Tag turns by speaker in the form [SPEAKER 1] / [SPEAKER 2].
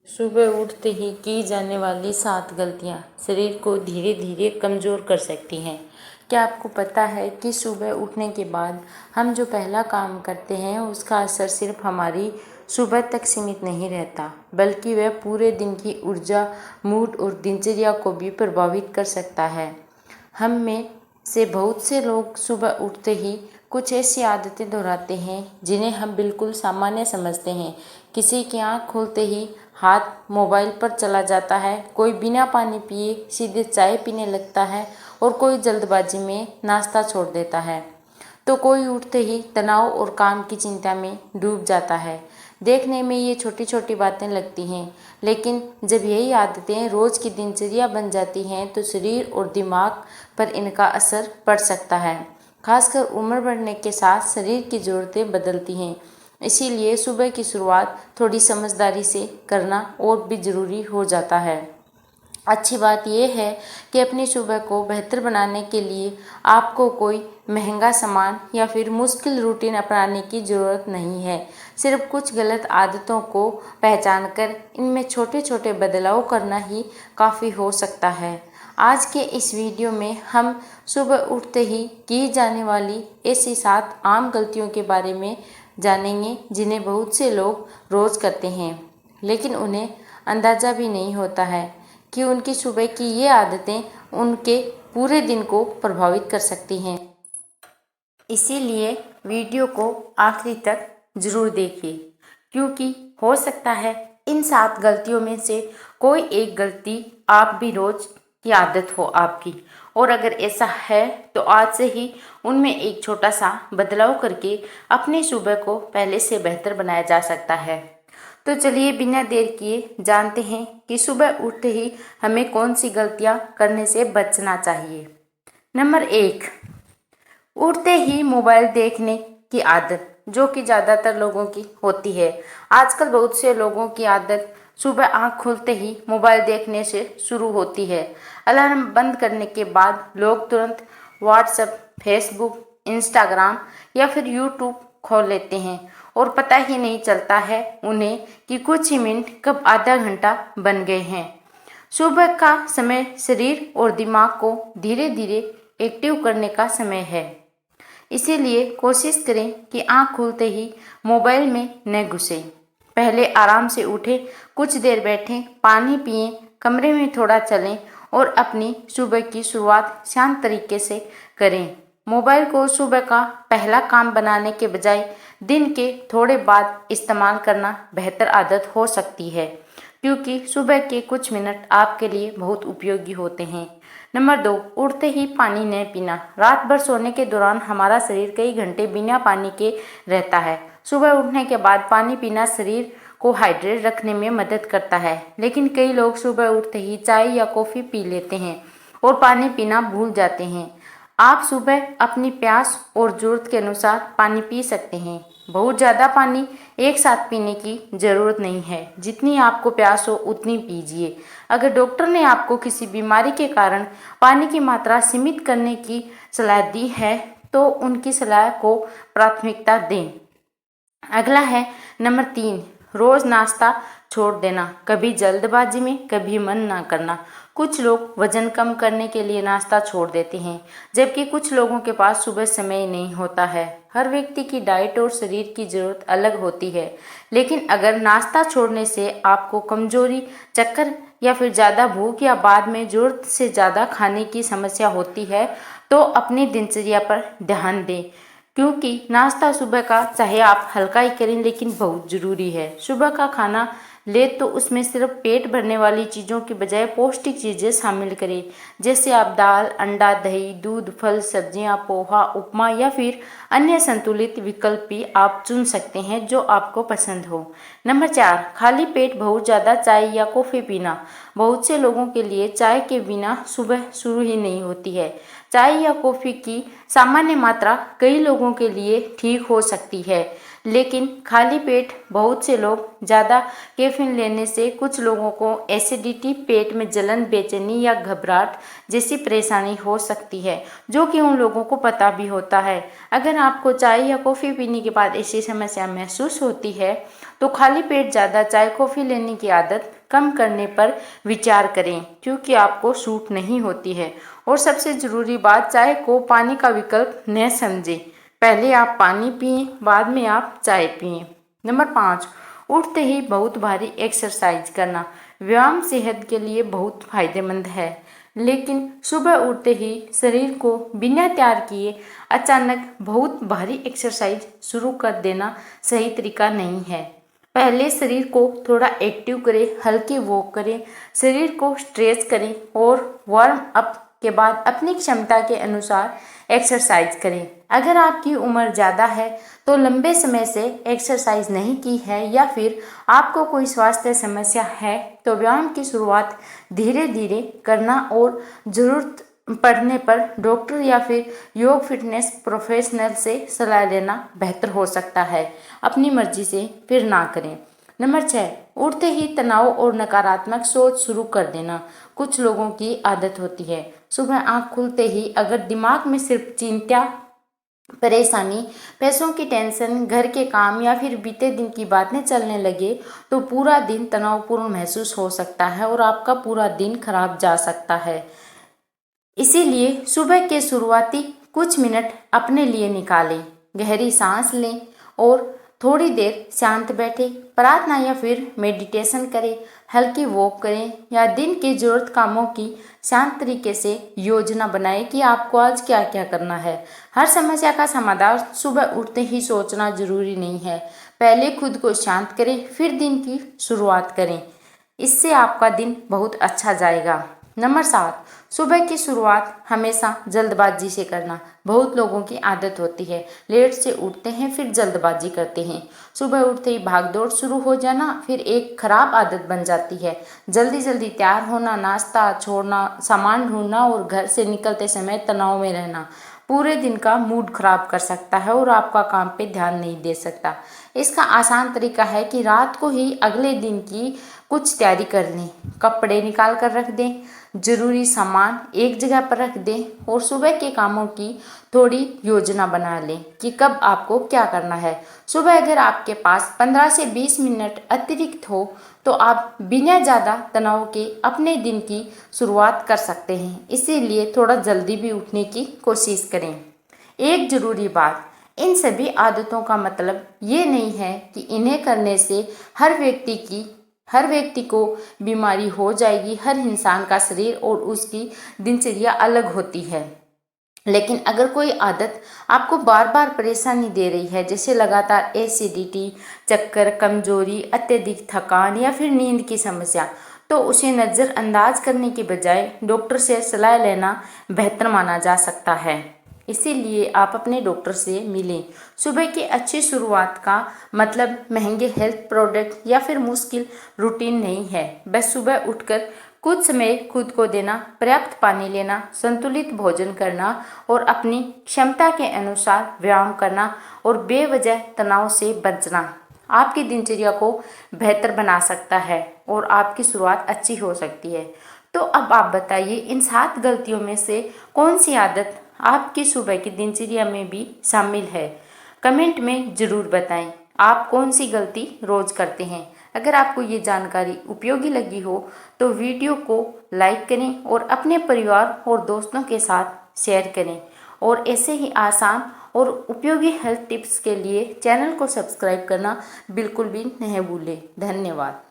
[SPEAKER 1] सुबह उठते ही की जाने वाली 7 गलतियां शरीर को धीरे धीरे कमज़ोर कर सकती हैं। क्या आपको पता है कि सुबह उठने के बाद हम जो पहला काम करते हैं उसका असर सिर्फ हमारी सुबह तक सीमित नहीं रहता, बल्कि वह पूरे दिन की ऊर्जा, मूड और दिनचर्या को भी प्रभावित कर सकता है। हम में से बहुत से लोग सुबह उठते ही कुछ ऐसी आदतें दोहराते हैं जिन्हें हम बिल्कुल सामान्य समझते हैं। किसी की आंख खुलते ही हाथ मोबाइल पर चला जाता है, कोई बिना पानी पिए सीधे चाय पीने लगता है और कोई जल्दबाजी में नाश्ता छोड़ देता है, तो कोई उठते ही तनाव और काम की चिंता में डूब जाता है। देखने में ये छोटी छोटी बातें लगती हैं, लेकिन जब यही आदतें रोज़ की दिनचर्या बन जाती हैं तो शरीर और दिमाग पर इनका असर पड़ सकता है। खासकर उम्र बढ़ने के साथ शरीर की ज़रूरतें बदलती हैं, इसीलिए सुबह की शुरुआत थोड़ी समझदारी से करना और भी ज़रूरी हो जाता है। अच्छी बात यह है कि अपनी सुबह को बेहतर बनाने के लिए आपको कोई महंगा सामान या फिर मुश्किल रूटीन अपनाने की ज़रूरत नहीं है। सिर्फ कुछ गलत आदतों को पहचान कर इनमें छोटे छोटे बदलाव करना ही काफ़ी हो सकता है। आज के इस वीडियो में हम सुबह उठते ही की जाने वाली ऐसी 7 आम गलतियों के बारे में जानेंगे जिन्हें बहुत से लोग रोज़ करते हैं, लेकिन उन्हें अंदाज़ा भी नहीं होता है कि उनकी सुबह की ये आदतें उनके पूरे दिन को प्रभावित कर सकती हैं। इसीलिए वीडियो को आखिरी तक ज़रूर देखिए, क्योंकि हो सकता है इन 7 गलतियों में से कोई एक गलती आप भी रोज़ की आदत हो आपकी, और अगर ऐसा है तो आज से ही उनमें एक छोटा सा बदलाव करके अपनी सुबह को पहले से बेहतर बनाया जा सकता है। तो चलिए बिना देर किए जानते हैं कि सुबह उठते ही हमें कौन सी गलतियां करने से बचना चाहिए। नंबर 1, उठते ही मोबाइल देखने की आदत, जो कि ज़्यादातर लोगों की होती है। आजकल बहुत से लोगों की आदत सुबह आंख खुलते ही मोबाइल देखने से शुरू होती है। अलार्म बंद करने के बाद लोग तुरंत व्हाट्सएप, फेसबुक, इंस्टाग्राम या फिर यूट्यूब खोल लेते हैं और पता ही नहीं चलता है उन्हें कि कुछ ही मिनट कब आधा घंटा बन गए हैं। सुबह का समय शरीर और दिमाग को धीरे धीरे एक्टिव करने का समय है, इसीलिए कोशिश करें कि आंख खुलते ही मोबाइल में न घुसें। पहले आराम से उठें, कुछ देर बैठें, पानी पिएं, कमरे में थोड़ा चलें और अपनी सुबह की शुरुआत शांत तरीके से करें। मोबाइल को सुबह का पहला काम बनाने के बजाय दिन के थोड़े बाद इस्तेमाल करना बेहतर आदत हो सकती है, क्योंकि सुबह के कुछ मिनट आपके लिए बहुत उपयोगी होते हैं। नंबर 2, उठते ही पानी न पीना। रात भर सोने के दौरान हमारा शरीर कई घंटे बिना पानी के रहता है। सुबह उठने के बाद पानी पीना शरीर को हाइड्रेट रखने में मदद करता है, लेकिन कई लोग सुबह उठते ही चाय या कॉफ़ी पी लेते हैं और पानी पीना भूल जाते हैं। आप सुबह अपनी प्यास और ज़रूरत के अनुसार पानी पी सकते हैं। बहुत ज़्यादा पानी एक साथ पीने की ज़रूरत नहीं है, जितनी आपको प्यास हो उतनी पीजिए। अगर डॉक्टर ने आपको किसी बीमारी के कारण पानी की मात्रा सीमित करने की सलाह दी है तो उनकी सलाह को प्राथमिकता दें। अगला है नंबर 3, रोज़ नाश्ता छोड़ देना। कभी जल्दबाजी में, कभी मन ना करना। कुछ लोग वजन कम करने के लिए नाश्ता छोड़ देते हैं, जबकि कुछ लोगों के पास सुबह समय नहीं होता है। हर व्यक्ति की डाइट और शरीर की ज़रूरत अलग होती है, लेकिन अगर नाश्ता छोड़ने से आपको कमजोरी, चक्कर या फिर ज़्यादा भूख या बाद में ज़रूरत से ज़्यादा खाने की समस्या होती है तो अपनी दिनचर्या पर ध्यान दें, क्योंकि नाश्ता सुबह का चाहे आप हल्का ही करें लेकिन बहुत ज़रूरी है। सुबह का खाना ले तो उसमें सिर्फ पेट भरने वाली चीज़ों के बजाय पौष्टिक चीज़ें शामिल करें, जैसे आप दाल, अंडा, दही, दूध, फल, सब्जियां, पोहा, उपमा या फिर अन्य संतुलित विकल्प भी आप चुन सकते हैं जो आपको पसंद हो। नंबर 4, खाली पेट बहुत ज़्यादा चाय या कॉफ़ी पीना। बहुत से लोगों के लिए चाय के बिना सुबह शुरू ही नहीं होती है। चाय या कॉफ़ी की सामान्य मात्रा कई लोगों के लिए ठीक हो सकती है, लेकिन खाली पेट बहुत से लोग ज़्यादा कैफीन लेने से कुछ लोगों को एसिडिटी, पेट में जलन, बेचैनी या घबराहट जैसी परेशानी हो सकती है, जो कि उन लोगों को पता भी होता है। अगर आपको चाय या कॉफ़ी पीने के बाद ऐसी समस्या महसूस होती है तो खाली पेट ज़्यादा चाय कॉफ़ी लेने की आदत कम करने पर विचार करें, क्योंकि आपको सूट नहीं होती है। और सबसे ज़रूरी बात, चाय को पानी का विकल्प न समझें। पहले आप पानी पिएं, बाद में आप चाय पिएं। नंबर 5, उठते ही बहुत भारी एक्सरसाइज करना। व्यायाम सेहत के लिए बहुत फायदेमंद है, लेकिन सुबह उठते ही शरीर को बिना तैयार किए अचानक बहुत भारी एक्सरसाइज शुरू कर देना सही तरीका नहीं है। पहले शरीर को थोड़ा एक्टिव करें, हल्की वॉक करें, शरीर को स्ट्रेच करें और वार्म अप के बाद अपनी क्षमता के अनुसार एक्सरसाइज करें। अगर आपकी उम्र ज़्यादा है तो लंबे समय से एक्सरसाइज नहीं की है या फिर आपको कोई स्वास्थ्य समस्या है तो व्यायाम की शुरुआत धीरे धीरे करना और ज़रूरत पड़ने पर डॉक्टर या फिर योग फिटनेस प्रोफेशनल से सलाह लेना बेहतर हो सकता है। अपनी मर्जी से फिर ना करें। नंबर 6, उठते ही तनाव और नकारात्मक सोच शुरू कर देना। कुछ लोगों की आदत होती है, सुबह आंख खुलते ही अगर दिमाग में सिर्फ चिंता, परेशानी, पैसों की टेंशन, घर के काम या फिर बीते दिन की बातें चलने लगे तो पूरा दिन तनावपूर्ण महसूस हो सकता है और आपका पूरा दिन खराब जा सकता है। इसीलिए सुबह के शुरुआती कुछ मिनट अपने लिए निकालें, गहरी सांस लें और थोड़ी देर शांत बैठे, प्रार्थना या फिर मेडिटेशन करें, हल्की वॉक करें या दिन के जरूरत कामों की शांत तरीके से योजना बनाएं कि आपको आज क्या क्या करना है। हर समस्या का समाधान सुबह उठते ही सोचना जरूरी नहीं है। पहले खुद को शांत करें, फिर दिन की शुरुआत करें। इससे आपका दिन बहुत अच्छा जाएगा। नंबर 7, सुबह की शुरुआत हमेशा जल्दबाजी से करना। बहुत लोगों की आदत होती है, लेट से उठते हैं फिर जल्दबाजी करते हैं। सुबह उठते ही भागदौड़ शुरू हो जाना फिर एक खराब आदत बन जाती है। जल्दी जल्दी तैयार होना, नाश्ता छोड़ना, सामान ढूंढना और घर से निकलते समय तनाव में रहना पूरे दिन का मूड खराब कर सकता है और आपका काम पे ध्यान नहीं दे सकता। इसका आसान तरीका है कि रात को ही अगले दिन की कुछ तैयारी कर लें। कपड़े निकाल कर रख दें, जरूरी सामान एक जगह पर रख दें और सुबह के कामों की थोड़ी योजना बना लें कि कब आपको क्या करना है। सुबह अगर आपके पास 15 से 20 मिनट अतिरिक्त हो तो आप बिना ज़्यादा तनाव के अपने दिन की शुरुआत कर सकते हैं। इसीलिए थोड़ा जल्दी भी उठने की कोशिश करें। एक ज़रूरी बात, इन सभी आदतों का मतलब ये नहीं है कि इन्हें करने से हर व्यक्ति को बीमारी हो जाएगी। हर इंसान का शरीर और उसकी दिनचर्या अलग होती है, लेकिन अगर कोई आदत आपको बार बार परेशानी दे रही है, जैसे लगातार एसिडिटी, चक्कर, कमजोरी, अत्यधिक थकान या फिर नींद की समस्या, तो उसे नज़रअंदाज करने के बजाय डॉक्टर से सलाह लेना बेहतर माना जा सकता है। इसीलिए आप अपने डॉक्टर से मिलें। सुबह की अच्छी शुरुआत का मतलब महंगे हेल्थ प्रोडक्ट या फिर मुश्किल रूटीन नहीं है। बस सुबह उठकर कुछ समय खुद को देना, पर्याप्त पानी लेना, संतुलित भोजन करना और अपनी क्षमता के अनुसार व्यायाम करना और बेवजह तनाव से बचना आपकी दिनचर्या को बेहतर बना सकता है और आपकी शुरुआत अच्छी हो सकती है। तो अब आप बताइए, इन 7 गलतियों में से कौन सी आदत आपकी सुबह की दिनचर्या में भी शामिल है? कमेंट में ज़रूर बताएं आप कौन सी गलती रोज़ करते हैं। अगर आपको ये जानकारी उपयोगी लगी हो तो वीडियो को लाइक करें और अपने परिवार और दोस्तों के साथ शेयर करें। और ऐसे ही आसान और उपयोगी हेल्थ टिप्स के लिए चैनल को सब्सक्राइब करना बिल्कुल भी नहीं भूलें। धन्यवाद।